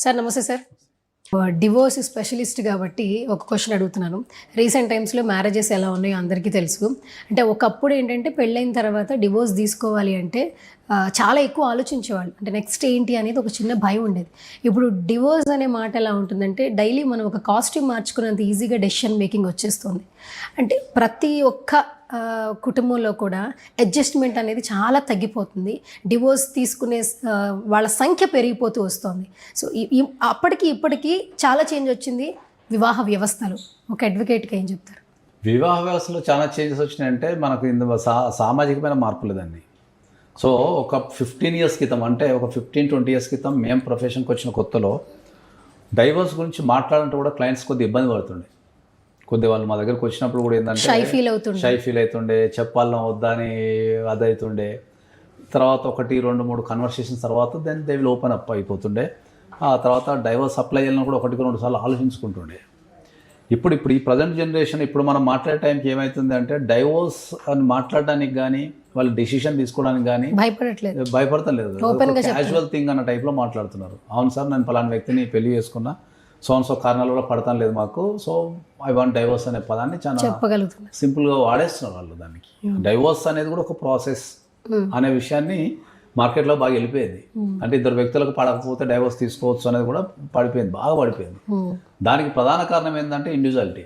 Sir నమస్తే sir. Divorce specialist కాబట్టి ఒక క్వశ్చన్ అడుగుతున్నాను. రీసెంట్ టైమ్స్లో మ్యారేజెస్ ఎలా ఉన్నాయో అందరికీ తెలుసు. అంటే ఒకప్పుడు ఏంటంటే పెళ్ళైన తర్వాత డివోర్స్ తీసుకోవాలి అంటే చాలా ఎక్కువ ఆలోచించేవాళ్ళు. అంటే నెక్స్ట్ ఏంటి అనేది ఒక చిన్న భయం ఉండేది. ఇప్పుడు డివోర్స్ అనే మాట ఎలా ఉంటుందంటే డైలీ మనం ఒక కాస్ట్యూమ్ మార్చుకున్నంత ఈజీగా డెసిషన్ మేకింగ్ వచ్చేస్తుంది. అంటే ప్రతి ఒక్క కుటుంబంలో కూడా అడ్జస్ట్మెంట్ అనేది చాలా తగ్గిపోతుంది. డివోర్స్ తీసుకునే వాళ్ళ సంఖ్య పెరిగిపోతూ వస్తుంది. సో అప్పటికి ఇప్పటికీ చాలా చేంజ్ వచ్చింది వివాహ వ్యవస్థలో. ఒక అడ్వకేట్గా ఏం చెప్తారు? వివాహ వ్యవస్థలో చాలా చేంజెస్ వచ్చినాయంటే మనకు ఇందులో సామాజికమైన మార్పులు దాన్ని. సో ఒక 15 years క్రితం, అంటే ఒక 15-20 years క్రితం మేము ప్రొఫెషన్కి వచ్చిన కొత్తలో డైవర్స్ గురించి మాట్లాడాలంటే కూడా క్లయింట్స్ కొద్దిగా ఇబ్బంది పడుతుండే. కొద్దిగా వాళ్ళు మా దగ్గరకు వచ్చినప్పుడు కూడా ఏంటంటే షై ఫీల్ అవుతుండే, చెప్పాలన్నా వద్దా అని అదవుతుండే. తర్వాత 1-2-3 కన్వర్సేషన్స్ తర్వాత then they will open up అయిపోతుండే. ఆ తర్వాత డైవర్స్ అప్లై చేయాలని కూడా 1-2 సార్లు ఆలోచించుకుంటుండే. ఇప్పుడు ఈ ప్రజెంట్ జనరేషన్ ఇప్పుడు మనం మాట్లాడే టైంకి ఏమవుతుంది అంటే డైవోర్స్ అని మాట్లాడడానికి కానీ వాళ్ళు డెసిషన్ తీసుకోవడానికి కానీ భయపడతలేదు. క్యాజువల్ థింగ్ అన్న టైప్లో మాట్లాడుతున్నారు. అవును సార్, నేను పలానా వ్యక్తిని పెళ్లి చేసుకున్నా, సో కారణాల వల్ల పడతాను లేదు మాకు, సో ఐ వాంట్ డైవోర్స్ అనే పదాన్ని చాలా సింపుల్గా వాడేస్తున్నారు వాళ్ళు. దానికి డైవోర్స్ అనేది కూడా ఒక ప్రాసెస్ అనే విషయాన్ని మార్కెట్లో బాగా వెళ్ళిపోయింది. అంటే ఇద్దరు వ్యక్తులకు పడకపోతే డైవోర్స్ తీసుకోవచ్చు అనేది కూడా బాగా పడిపోయింది. దానికి ప్రధాన కారణం ఏంటంటే ఇండివిజువాలిటీ,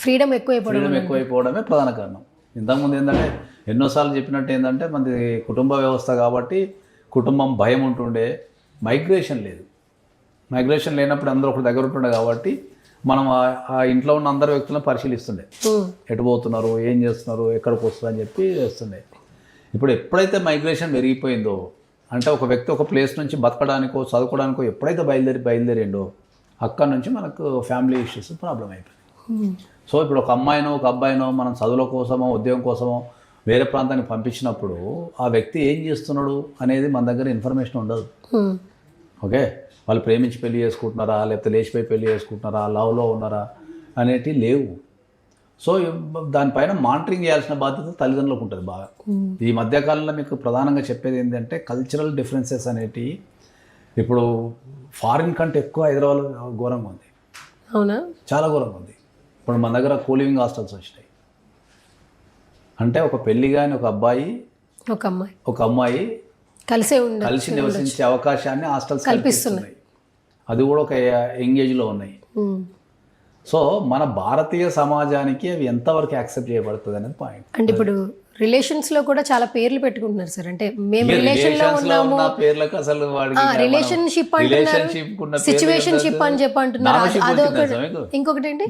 ఫ్రీడమ్ ఎక్కువైపోవడమే ప్రధాన కారణం. ఇంతకుముందు ఏంటంటే ఎన్నోసార్లు చెప్పినట్టు ఏంటంటే మనది కుటుంబ వ్యవస్థ కాబట్టి కుటుంబం భయం ఉంటుండే, మైగ్రేషన్ లేదు. మైగ్రేషన్ లేనప్పుడు అందరూ ఒకటి దగ్గర ఉంటుండే కాబట్టి మనం ఆ ఇంట్లో ఉన్న అందరు వ్యక్తులను పరిశీలిస్తుండే, ఎటు పోతున్నారు, ఏం చేస్తున్నారు, ఎక్కడికి వస్తారు అని చెప్పి చేస్తుండే. ఇప్పుడు ఎప్పుడైతే మైగ్రేషన్ పెరిగిపోయిందో, అంటే ఒక వ్యక్తి ఒక ప్లేస్ నుంచి బతకడానికో చదువుకోవడానికో ఎప్పుడైతే బయలుదేరిండో అక్కడ నుంచి మనకు ఫ్యామిలీ ఇష్యూస్ ప్రాబ్లం అయిపోయింది. సో ఇప్పుడు ఒక అమ్మాయినో ఒక అబ్బాయినో మనం చదువుల కోసమో ఉద్యోగం కోసమో వేరే ప్రాంతానికి పంపించినప్పుడు ఆ వ్యక్తి ఏం చేస్తున్నాడు అనేది మన దగ్గర ఇన్ఫర్మేషన్ ఉండదు. ఓకే, వాళ్ళు ప్రేమించి పెళ్లి చేసుకుంటున్నారా, లేకపోతే లేచిపోయి పెళ్లి చేసుకుంటున్నారా, లవ్లో ఉన్నారా అనేటివి లేవు. సో దానిపైన మానిటరింగ్ చేయాల్సిన బాధ్యత తల్లిదండ్రులకు ఉంటుంది బాగా. ఈ మధ్యకాలంలో మీకు ప్రధానంగా చెప్పేది ఏంటంటే కల్చరల్ డిఫరెన్సెస్ అనేటివి ఇప్పుడు ఫారిన్ కంటే ఎక్కువ హైదరాబాద్ ఘోరంగా ఉంది. అవునా? చాలా ఘోరంగా ఉంది. ఇప్పుడు మన దగ్గర కోలివింగ్ హాస్టల్స్ వచ్చినాయి. అంటే ఒక పెళ్లి కానీ ఒక అమ్మాయి కలిసి నివసించే అవకాశాన్ని హాస్టల్స్ కల్పిస్తున్నాయి. అది కూడా ఒక ఎంగేజ్లో ఉన్నాయి. సో మన భారతీయ సమాజానికి అవి ఎంతవరకు యాక్సెప్ట్ చేయబడుతుంది అనేది పాయింట్. అంటే ఇప్పుడు రిలేషన్స్ లో కూడా చాలా పేర్లు పెట్టుకుంటున్నారు సార్. అంటే మేము రిలేషన్ లో ఉన్నాము, పేర్లకు అసలు రిలేషన్షిప్ సిచ్యువేషన్షిప్ అని చెప్పి అంటున్నారు. అదొకటి. ఇంకొకటి ఏంటి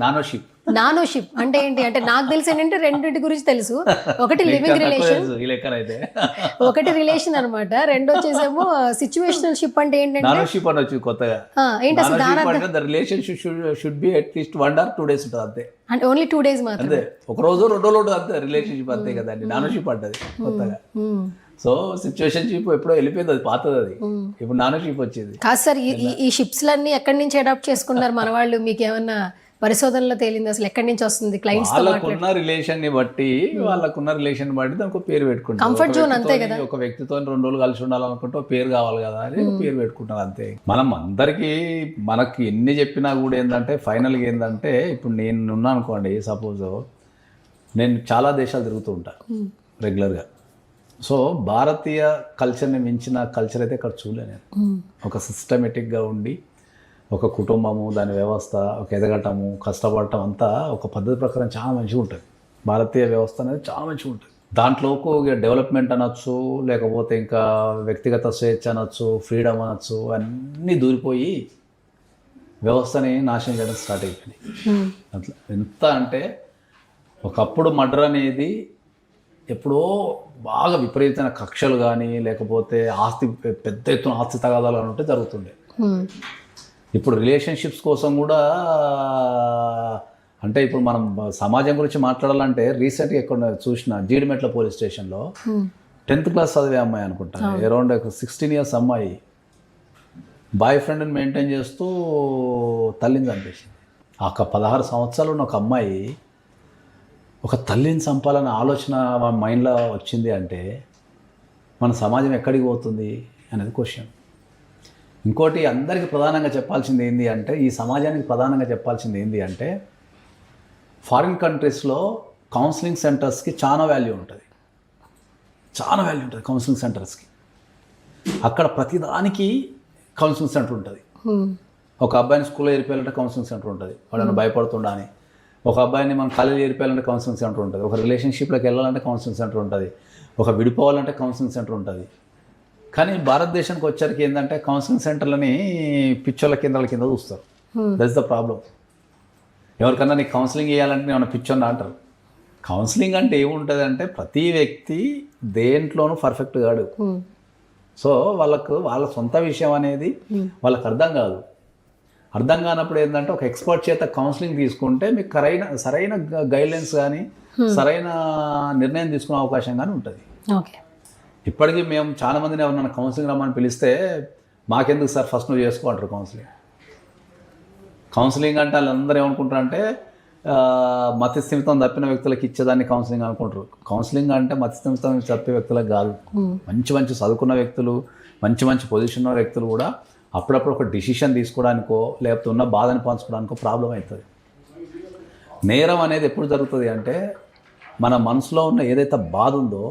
నానోషిప్ అంటే ఏంటి అంటే నాకు తెలిసి ఏంటంటే రెండింటి గురించి తెలుసు. ఒకటి లివింగ్ రిలేషన్, ఒకటి రిలేషన్ అనమాట. రెండు వచ్చేసేమో సిచ్యువేషనల్ షిప్. అంటే ఏంటంటే నానోషిప్ అని వచ్చింది కొత్తగా. ఏంటి అసలు the relationship should be at least 1 or 2 days ఉంటుంది అంతే. అంటే ఓన్లీ 2 days మాత్రమే, ఒక రోజు 2 రోజులు అంతే రిలేషన్షిప్ అంతే కదండి. నానోషిప్ అంటది కొత్తగా. సో సిచ్యువేషన్షిప్ ఎప్పుడో వెళ్ళిపోయింది, అది పాతది. అది ఇప్పుడు నానోషిప్ వచ్చింది. కాదు సార్, ఈ షిప్స్ లన్నీ ఎక్కడి నుంచి అడాప్ట్ చేసుకున్నారు మన వాళ్ళు? మీకు ఏమన్నా పరిశోధనలో తేలింది అసలు ఎక్కడి నుంచి వస్తుంది? క్లయింట్స్ వాళ్ళకున్న రిలేషన్ ని బట్టి దానికి పేరు పెట్టుకుంటారు. కంఫర్ట్ జోన్ అంతే కదా. ఒక వ్యక్తితో 2 రోజులు కలిసి ఉండాలనుకుంటే పేరు కావాలి కదా అని పేరు పెట్టుకుంటారు అంతే. మనం అందరికీ మనకి ఎన్ని చెప్పినా కూడా ఏంటంటే ఫైనల్గా ఏంటంటే ఇప్పుడు నేను ఉన్నా అనుకోండి, సపోజ్ నేను చాలా దేశాలు తిరుగుతూ ఉంటాను రెగ్యులర్గా. సో భారతీయ కల్చర్ని మించిన కల్చర్ అయితే ఇక్కడ చూడలే నేను. ఒక సిస్టమేటిక్గా ఉండి ఒక కుటుంబము, దాని వ్యవస్థ, ఒక ఎదగటము, కష్టపడటం అంతా ఒక పద్ధతి ప్రకారం చాలా మంచిగా ఉంటుంది. భారతీయ వ్యవస్థ అనేది చాలా మంచిగా ఉంటుంది. దాంట్లోకి డెవలప్మెంట్ అనొచ్చు, లేకపోతే ఇంకా వ్యక్తిగత స్వేచ్ఛ అనొచ్చు, ఫ్రీడమ్ అనొచ్చు, అన్నీ దూరిపోయి వ్యవస్థని నాశనం చేయడం స్టార్ట్ అయిపోయింది. అట్లా ఎంత అంటే ఒకప్పుడు మర్డర్ అనేది ఎప్పుడో బాగా విపరీతమైన కక్షలు కానీ లేకపోతే ఆస్తి పెద్ద ఎత్తున ఆస్తి తగాదాలు అని ఉంటే జరుగుతుండే. ఇప్పుడు రిలేషన్షిప్స్ కోసం కూడా అంటే ఇప్పుడు మనం సమాజం గురించి మాట్లాడాలంటే రీసెంట్గా ఎక్కడ చూసిన జీడిమెట్ల పోలీస్ స్టేషన్లో 10th class చదివే అమ్మాయి అనుకుంటా, అరౌండ్ 16 years అమ్మాయి బాయ్ ఫ్రెండ్ని మెయింటైన్ చేస్తూ తల్లిని చంపేసింది. ఆ 16 సంవత్సరాలు ఉన్న ఒక అమ్మాయి ఒక తల్లిని చంపాలన్న ఆలోచన మైండ్లో వచ్చింది అంటే మన సమాజం ఎక్కడికి పోతుంది అనేది క్వశ్చన్. ఇంకోటి అందరికీ ప్రధానంగా చెప్పాల్సింది ఏంటి అంటే, ఈ సమాజానికి ప్రధానంగా చెప్పాల్సింది ఏంటి అంటే, ఫారిన్ కంట్రీస్లో కౌన్సిలింగ్ సెంటర్స్కి చాలా వాల్యూ ఉంటుంది. చాలా వాల్యూ ఉంటుంది కౌన్సిలింగ్ సెంటర్స్కి. అక్కడ ప్రతిదానికి కౌన్సిలింగ్ సెంటర్ ఉంటుంది. ఒక అబ్బాయిని స్కూల్లో ఏరిపోయాలంటే కౌన్సిలింగ్ సెంటర్ ఉంటుంది, వాడని భయపడుతుండా అని. ఒక అబ్బాయిని మనం కాలేజీ ఏరిపోయాలంటే కౌన్సిలింగ్ సెంటర్ ఉంటుంది. ఒక రిలేషన్షిప్లోకి వెళ్ళాలంటే కౌన్సిలింగ్ సెంటర్ ఉంటుంది. ఒక విడిపోవాలంటే కౌన్సిలింగ్ సెంటర్ ఉంటుంది. కానీ భారతదేశానికి వచ్చరికి ఏంటంటే కౌన్సిలింగ్ సెంటర్లని పిచ్చోళ్ళ కేంద్రాల కింద చూస్తారు. That's the problem. ఎవరికన్నా నీకు కౌన్సిలింగ్ చేయాలంటే నేను పిచ్చోన్నా అంటారు. కౌన్సిలింగ్ అంటే ఏముంటుంది అంటే, ప్రతి వ్యక్తి దేంట్లోనూ పర్ఫెక్ట్ కాడు. సో వాళ్ళ సొంత విషయం అనేది వాళ్ళకి అర్థం కాదు. అర్థం కానప్పుడు ఏంటంటే ఒక ఎక్స్పర్ట్ చేత కౌన్సిలింగ్ తీసుకుంటే మీకు సరైన గైడ్లైన్స్ కానీ సరైన నిర్ణయం తీసుకునే అవకాశం కానీ ఉంటుంది. ఓకే. ఇప్పటికీ మేము చాలా మందిని ఎవరన్నా కౌన్సిలింగ్ రమ్మని పిలిస్తే, మాకెందుకు సార్ ఫస్ట్ నువ్వు చేసుకో అంటారు. కౌన్సిలింగ్ అంటే వాళ్ళందరూ ఏమనుకుంటారంటే మతిస్థిమితం తప్పిన వ్యక్తులకు ఇచ్చేదాన్ని కౌన్సిలింగ్ అనుకుంటారు. కౌన్సిలింగ్ అంటే మతిస్థిమితం తప్పే వ్యక్తులకు కాదు. మంచి చదువుకున్న వ్యక్తులు, మంచి పొజిషన్ ఉన్న వ్యక్తులు కూడా అప్పుడప్పుడు ఒక డిసిషన్ తీసుకోవడానికో లేకపోతే ఉన్న బాధని పంచుకోవడానికో ప్రాబ్లం అవుతుంది. నేరం అనేది ఎప్పుడు జరుగుతుంది అంటే, మన మనసులో ఉన్న ఏదైతే బాధ ఉందో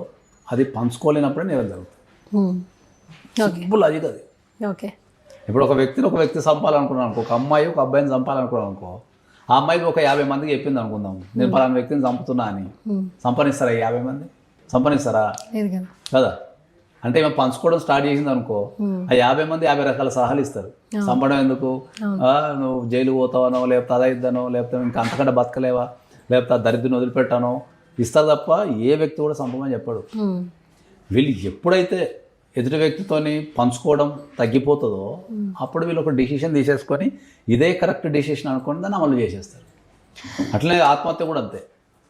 అది పంచుకోలేనప్పుడే నేరం జరుగుతుంది. సింపుల్ అది. ఓకే. ఇప్పుడు ఒక వ్యక్తి చంపాలనుకున్నాను అనుకో, ఒక అమ్మాయి ఒక అబ్బాయిని చంపాలనుకున్నాను అనుకో, ఆ అమ్మాయికి ఒక 50 మందికి చెప్పింది అనుకుందాం, నేను పలానా వ్యక్తిని చంపుతున్నా అని. సంపాదిస్తారా 50 మంది? సంపాదిస్తారా? కదా. అంటే మేము పంచుకోవడం స్టార్ట్ చేసింది అనుకో, ఆ 50 మంది 50 రకాల సలహాలు ఇస్తారు. చంపడం ఎందుకు, నువ్వు జైలు పోతావనో, లేకపోతే అదా ఇద్దనో, లేకపోతే ఇంకా అంతకంటే బతకలేవా, లేకపోతే ఆ దరిద్రం వదిలిపెట్టానో ఇస్తారు తప్ప ఏ వ్యక్తి కూడా చంపమని చెప్పాడు. వీళ్ళు ఎప్పుడైతే ఎదుటి వ్యక్తితోని పంచుకోవడం తగ్గిపోతుందో అప్పుడు వీళ్ళు ఒక డిసిషన్ తీసేసుకొని ఇదే కరెక్ట్ డిసిషన్ అనుకుని దాన్ని అమలు చేసేస్తారు. అట్లనే ఆత్మహత్య కూడా అంతే.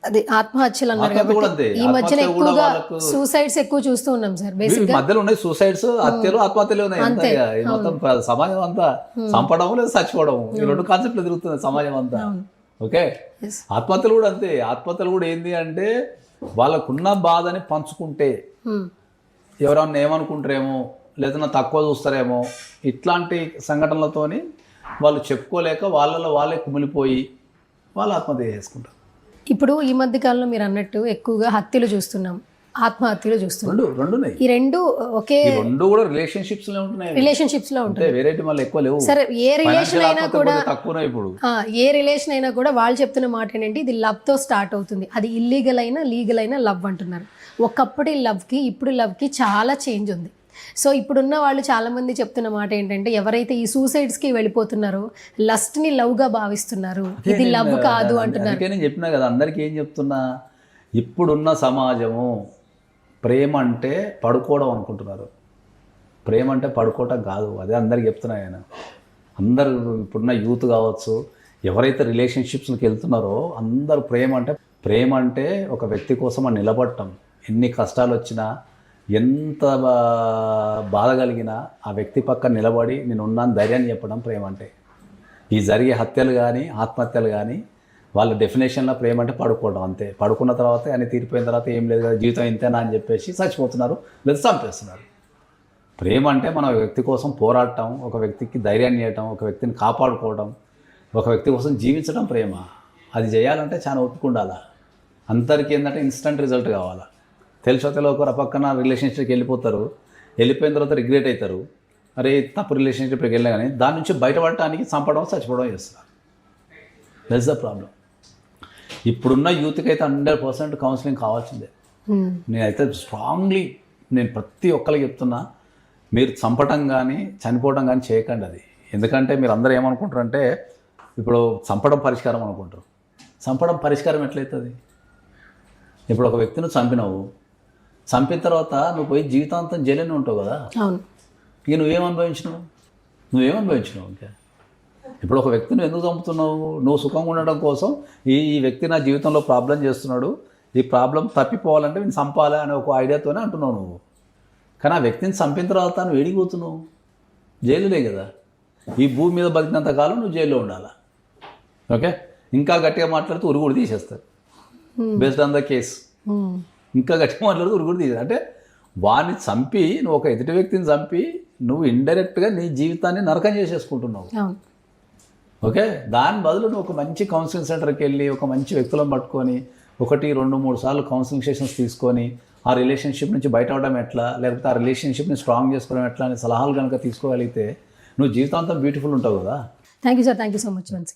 అది ఆత్మహత్యలు అన్నారు కాబట్టి ఈ మధ్యన ఎక్కువగా సూసైడ్స్ ఎక్కువ చూస్తూ ఉన్నాం సార్. బేసిక్గా మధ్యలో ఉన్నాయి సూసైడ్స్, హత్యలు, ఆత్మహత్యలు ఉన్నాయి. మొత్తం సమాజం అంతా చంపడం లేదా చచ్చిపోవడం, ఈ రెండు కాన్సెప్ట్లు తిరుగుతుంది సమాజం అంతా. ఓకే. ఆత్మహత్యలు కూడా అంతే. ఆత్మహత్యలు కూడా ఏంది అంటే, వాళ్ళకున్న బాధని పంచుకుంటే ఎవరన్నా ఏమనుకుంటారేమో, లేదా తక్కువ చూస్తారేమో, ఇట్లాంటి సంఘటనలతోని వాళ్ళు చెప్పుకోలేక వాళ్ళే కుమిలిపోయి వాళ్ళు ఆత్మహత్య చేసుకుంటారు. ఇప్పుడు ఈ మధ్య కాలంలో మీరు అన్నట్టు ఎక్కువగా హత్యలు చూస్తున్నాం, ఆత్మహత్యలు చూస్తున్నాం. రెండు ఈ రెండు ఒకే రెండు కూడా రిలేషన్షిప్స్ లో ఉంటున్నాయి. రిలేషన్షిప్స్ లో ఉంటాయి. వెరైటీ మళ్ళీ ఎక్కువ లేవు. సరే, ఏ రిలేషన్ అయినా కూడా తక్కువ. ఇప్పుడు ఏ రిలేషన్ అయినా కూడా వాళ్ళు చెప్తున్న మాట ఏంటంటే, ఇది లవ్ తో స్టార్ట్ అవుతుంది, అది ఇల్లీగల్ అయినా లీగల్ అయినా లవ్ అంటున్నారు. ఒకప్పటి లవ్కి ఇప్పుడు లవ్కి చాలా చేంజ్ ఉంది. సో ఇప్పుడున్న వాళ్ళు చాలామంది చెప్తున్న మాట ఏంటంటే, ఎవరైతే ఈ సూసైడ్స్కి వెళ్ళిపోతున్నారో లస్ట్ని లవ్గా భావిస్తున్నారు, ఇది లవ్ కాదు అంటున్నారు. నేను చెప్పినా కదా అందరికీ ఏం చెప్తున్నా, ఇప్పుడున్న సమాజము ప్రేమ అంటే పడుకోవడం అనుకుంటున్నారు. ప్రేమ అంటే పడుకోవటం కాదు, అదే అందరికి చెప్తున్నా నేను. అందరూ ఇప్పుడున్న యూత్ కావచ్చు, ఎవరైతే రిలేషన్షిప్స్కి వెళ్తున్నారో అందరూ ప్రేమ అంటే ఒక వ్యక్తి కోసం నిలబడటం. ఎన్ని కష్టాలు వచ్చినా, ఎంత బాధ కలిగినా ఆ వ్యక్తి పక్కన నిలబడి నేను ఉన్నాను ధైర్యాన్ని చెప్పడం ప్రేమ అంటే. ఈ జరిగే హత్యలు కానీ ఆత్మహత్యలు కానీ వాళ్ళ డెఫినేషన్లో ప్రేమ అంటే పడుకోవడం అంతే. పడుకున్న తర్వాత అని తీరిపోయిన తర్వాత ఏం లేదు కదా, జీవితం ఇంతేనా అని చెప్పేసి చచ్చిపోతున్నారు లేదా చంపేస్తున్నారు. ప్రేమ అంటే మన వ్యక్తి కోసం పోరాడటం, ఒక వ్యక్తికి ధైర్యాన్ని ఇవ్వటం, ఒక వ్యక్తిని కాపాడుకోవడం, ఒక వ్యక్తి కోసం జీవించడం ప్రేమ. అది చేయాలంటే చాలా ఓపిక ఉండాలి. అందరికీ ఏంటంటే ఇన్స్టంట్ రిజల్ట్ కావాలా. తెలుసో ఒకరు పక్కన రిలేషన్షిప్కి వెళ్ళిపోయిన తర్వాత రిగ్రెట్ అవుతారు, అరే తప్పు రిలేషన్షిప్కి వెళ్ళినా కానీ దాని నుంచి బయటపడటానికి చంపడం చచ్చిపోవడం చేస్తారు. That's the problem. ఇప్పుడున్న యూత్కి అయితే 100% కౌన్సిలింగ్ కావాల్సిందే. నేనైతే స్ట్రాంగ్లీ ప్రతి ఒక్కరికి చెప్తున్నా, మీరు చంపటం కానీ చనిపోవడం కానీ చేయకండి అది. ఎందుకంటే మీరు అందరూ ఏమనుకుంటారంటే, ఇప్పుడు చంపడం పరిష్కారం అనుకుంటారు. చంపడం పరిష్కారం ఎట్లయితుంది? ఇప్పుడు ఒక వ్యక్తిని చంపిన తర్వాత నువ్వు పోయి జీవితాంతం జైలునే ఉంటావు కదా. ఇక నువ్వేమనుభవించినావు ఇంకా. ఇప్పుడు ఒక వ్యక్తిని ఎందుకు చంపుతున్నావు? నువ్వు సుఖంగా ఉండడం కోసం, ఈ వ్యక్తి నా జీవితంలో ప్రాబ్లం చేస్తున్నాడు, ఈ ప్రాబ్లం తప్పిపోవాలంటే నేను చంపాలి అనే ఒక ఐడియాతోనే అంటున్నావు నువ్వు. కానీ ఆ వ్యక్తిని చంపిన తర్వాత నువ్వు ఎడిగిపోతున్నావు, జైలులే కదా. ఈ భూమి మీద బతికినంత కాలం నువ్వు జైల్లో ఉండాలి. ఓకే. ఇంకా గట్టిగా మాట్లాడితే ఉరి కూడా తీసేస్తారు బేస్డ్ ఆన్ ద కేస్. ఇంకా గట్టిగా మాట్లాడితే ఉరి కూడా తీసేస్తారు. అంటే వాడిని చంపి నువ్వు ఒక ఎదుటి వ్యక్తిని చంపి నువ్వు ఇండైరెక్ట్గా నీ జీవితాన్ని నరకం చేసేసుకుంటున్నావు. అవును. ఓకే, దాని బదులు నువ్వు ఒక మంచి కౌన్సిలింగ్ సెంటర్కి వెళ్ళి ఒక మంచి వ్యక్తులను పట్టుకొని 1, 2, 3 సార్లు కౌన్సిలింగ్ సెషన్స్ తీసుకొని ఆ రిలేషన్షిప్ నుంచి బయట అవడం ఎట్లా, లేకపోతే ఆ రిలేషన్షిప్ని స్ట్రాంగ్ చేసుకోవడం ఎట్లా అనే సలహాలు కనుక తీసుకోగలిగితే నువ్వు జీవితాంతం బ్యూటిఫుల్ ఉంటావు కదా. Thank you sir, thank you so much once.